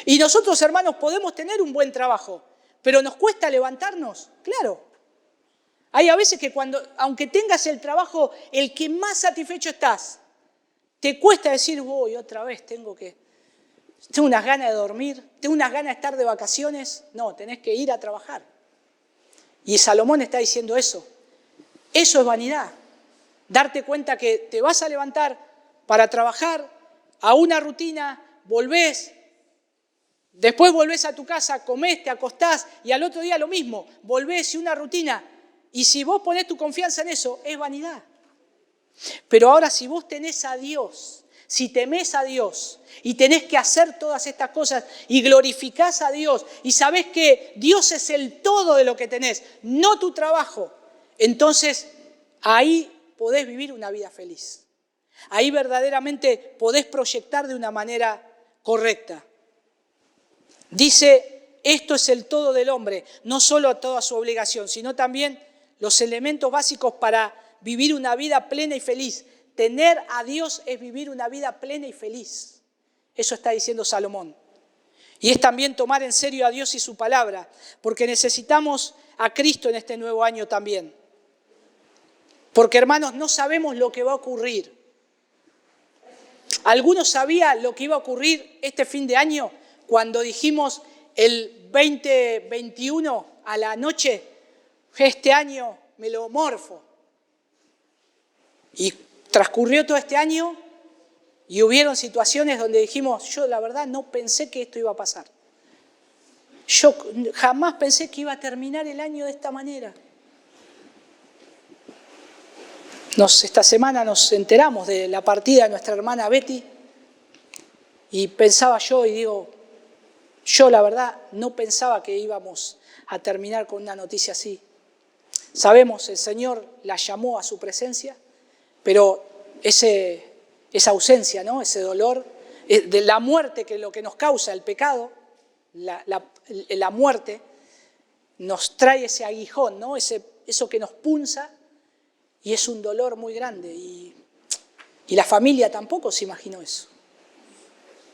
Y nosotros, hermanos, podemos tener un buen trabajo, pero ¿nos cuesta levantarnos? Claro. Hay a veces que aunque tengas el trabajo, el que más satisfecho estás, te cuesta decir, otra vez tengo unas ganas de dormir, tengo unas ganas de estar de vacaciones. No, tenés que ir a trabajar. Y Salomón está diciendo eso. Eso es vanidad. Darte cuenta que te vas a levantar para trabajar a una rutina, volvés, después volvés a tu casa, comés, te acostás y al otro día lo mismo, volvés y una rutina. Y si vos ponés tu confianza en eso, es vanidad. Pero ahora si vos tenés a Dios, si temés a Dios y tenés que hacer todas estas cosas y glorificás a Dios y sabés que Dios es el todo de lo que tenés, no tu trabajo, entonces ahí podés vivir una vida feliz. Ahí verdaderamente podés proyectar de una manera correcta. Dice, esto es el todo del hombre, no solo toda su obligación, sino también los elementos básicos para vivir una vida plena y feliz. Tener a Dios es vivir una vida plena y feliz. Eso está diciendo Salomón. Y es también tomar en serio a Dios y su palabra, porque necesitamos a Cristo en este nuevo año también. Porque, hermanos, no sabemos lo que va a ocurrir. ¿Algunos sabían lo que iba a ocurrir este fin de año cuando dijimos el 2021 a la noche? Este año me lo morfo. Y transcurrió todo este año y hubieron situaciones donde dijimos, yo la verdad no pensé que esto iba a pasar. Yo jamás pensé que iba a terminar el año de esta manera. Esta semana nos enteramos de la partida de nuestra hermana Betty y pensaba yo y digo, yo la verdad no pensaba que íbamos a terminar con una noticia así. Sabemos, el Señor la llamó a su presencia, pero esa ausencia, ¿no? Ese dolor de la muerte, que es lo que nos causa el pecado, la muerte, nos trae ese aguijón, ¿no? Eso que nos punza. Y es un dolor muy grande y la familia tampoco se imaginó eso.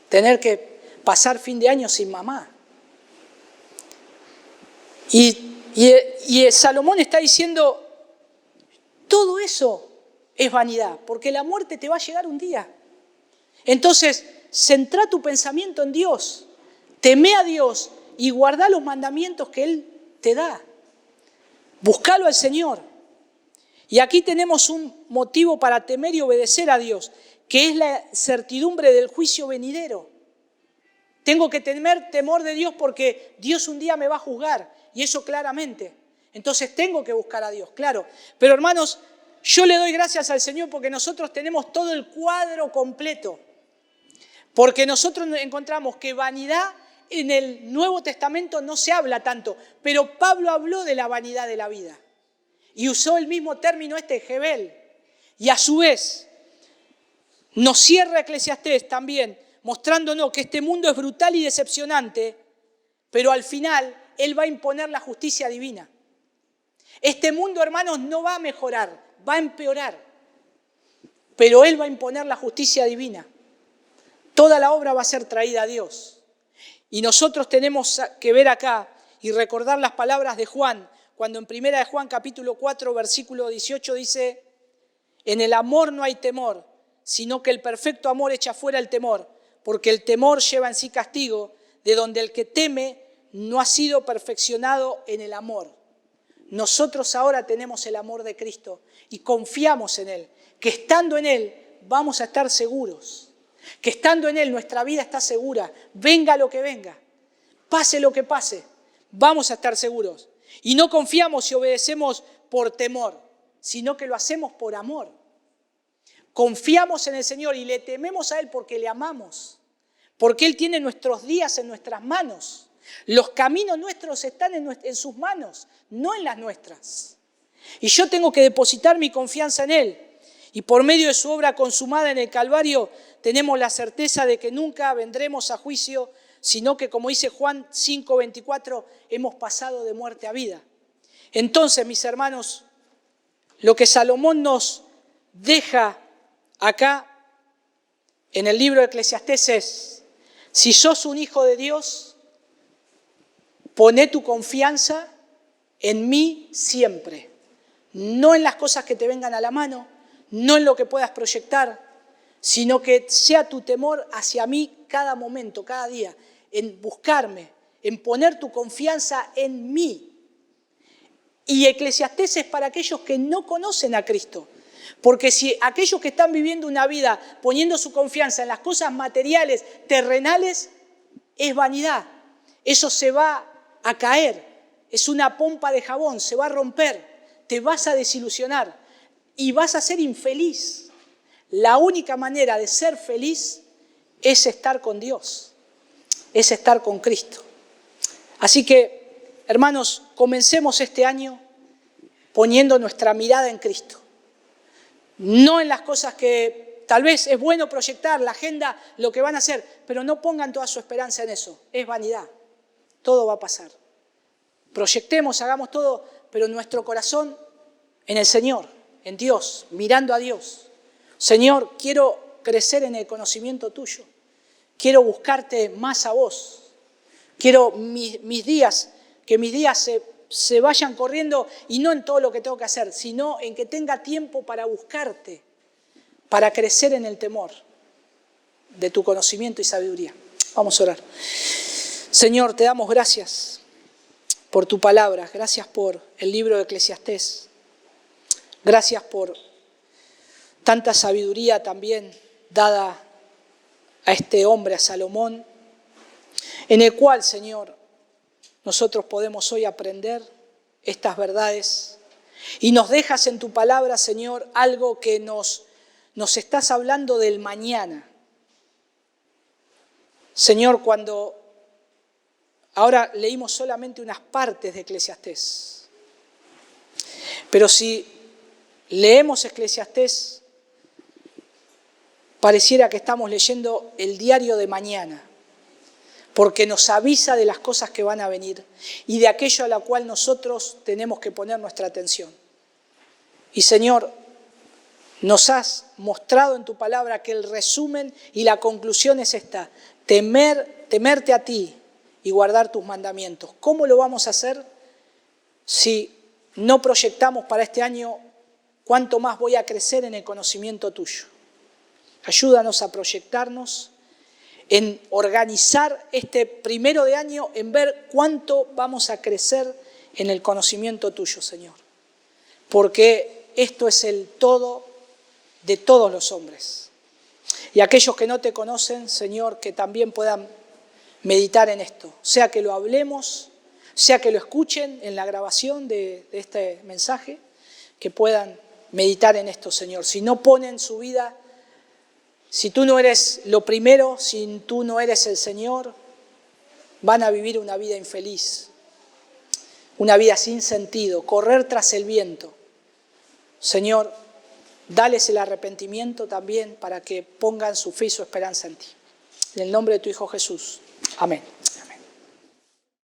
Tener que pasar fin de año sin mamá. Y Salomón está diciendo, todo eso es vanidad, porque la muerte te va a llegar un día. Entonces, centrá tu pensamiento en Dios, temé a Dios y guardá los mandamientos que Él te da. Buscalo al Señor. Y aquí tenemos un motivo para temer y obedecer a Dios, que es la certidumbre del juicio venidero. Tengo que tener temor de Dios porque Dios un día me va a juzgar, y eso claramente. Entonces tengo que buscar a Dios, claro. Pero hermanos, yo le doy gracias al Señor porque nosotros tenemos todo el cuadro completo. Porque nosotros encontramos que vanidad en el Nuevo Testamento no se habla tanto, pero Pablo habló de la vanidad de la vida. Y usó el mismo término Jebel. Y a su vez nos cierra Eclesiastés también, mostrándonos que este mundo es brutal y decepcionante, pero al final Él va a imponer la justicia divina. Este mundo, hermanos, no va a mejorar, va a empeorar, pero Él va a imponer la justicia divina. Toda la obra va a ser traída a Dios. Y nosotros tenemos que ver acá y recordar las palabras de Juan, cuando en 1 de Juan capítulo 4 versículo 18 dice, en el amor no hay temor, sino que el perfecto amor echa fuera el temor, porque el temor lleva en sí castigo, de donde el que teme no ha sido perfeccionado en el amor. Nosotros ahora tenemos el amor de Cristo y confiamos en Él, que estando en Él vamos a estar seguros, que estando en Él nuestra vida está segura, venga lo que venga, pase lo que pase, vamos a estar seguros. Y no confiamos y obedecemos por temor, sino que lo hacemos por amor. Confiamos en el Señor y le tememos a Él porque le amamos, porque Él tiene nuestros días en nuestras manos. Los caminos nuestros están en sus manos, no en las nuestras. Y yo tengo que depositar mi confianza en Él. Y por medio de su obra consumada en el Calvario, tenemos la certeza de que nunca vendremos a juicio, sino que, como dice Juan 5:24, hemos pasado de muerte a vida. Entonces, mis hermanos, lo que Salomón nos deja acá en el libro de Eclesiastés es, si sos un hijo de Dios, poné tu confianza en mí siempre, no en las cosas que te vengan a la mano, no en lo que puedas proyectar, sino que sea tu temor hacia mí cada momento, cada día, en buscarme, en poner tu confianza en mí. Y Eclesiastés es para aquellos que no conocen a Cristo. Porque si aquellos que están viviendo una vida poniendo su confianza en las cosas materiales, terrenales, es vanidad. Eso se va a caer. Es una pompa de jabón, se va a romper. Te vas a desilusionar y vas a ser infeliz. La única manera de ser feliz es estar con Dios, es estar con Cristo. Así que, hermanos, comencemos este año poniendo nuestra mirada en Cristo. No en las cosas que tal vez es bueno proyectar, la agenda, lo que van a hacer, pero no pongan toda su esperanza en eso. Es vanidad. Todo va a pasar. Proyectemos, hagamos todo, pero nuestro corazón en el Señor, en Dios, mirando a Dios. Señor, quiero crecer en el conocimiento tuyo. Quiero buscarte más a vos. Quiero que mis días se vayan corriendo y no en todo lo que tengo que hacer, sino en que tenga tiempo para buscarte, para crecer en el temor de tu conocimiento y sabiduría. Vamos a orar. Señor, te damos gracias por tu palabra, gracias por el libro de Eclesiastés, gracias por tanta sabiduría también dada a este hombre, a Salomón, en el cual, Señor, nosotros podemos hoy aprender estas verdades y nos dejas en tu palabra, Señor, algo que nos estás hablando del mañana. Señor, cuando ahora leímos solamente unas partes de Eclesiastés, pero si leemos Eclesiastés, pareciera que estamos leyendo el diario de mañana, porque nos avisa de las cosas que van a venir y de aquello a la cual nosotros tenemos que poner nuestra atención. Y Señor, nos has mostrado en tu palabra que el resumen y la conclusión es esta: temerte a ti y guardar tus mandamientos. ¿Cómo lo vamos a hacer si no proyectamos para este año cuánto más voy a crecer en el conocimiento tuyo? Ayúdanos a proyectarnos, en organizar este primero de año, en ver cuánto vamos a crecer en el conocimiento tuyo, Señor. Porque esto es el todo de todos los hombres. Y aquellos que no te conocen, Señor, que también puedan meditar en esto. Sea que lo hablemos, sea que lo escuchen en la grabación de este mensaje, que puedan meditar en esto, Señor. Si no ponen su vida, si tú no eres lo primero, si tú no eres el Señor, van a vivir una vida infeliz, una vida sin sentido, correr tras el viento. Señor, dales el arrepentimiento también para que pongan su fe y su esperanza en ti. En el nombre de tu Hijo Jesús. Amén.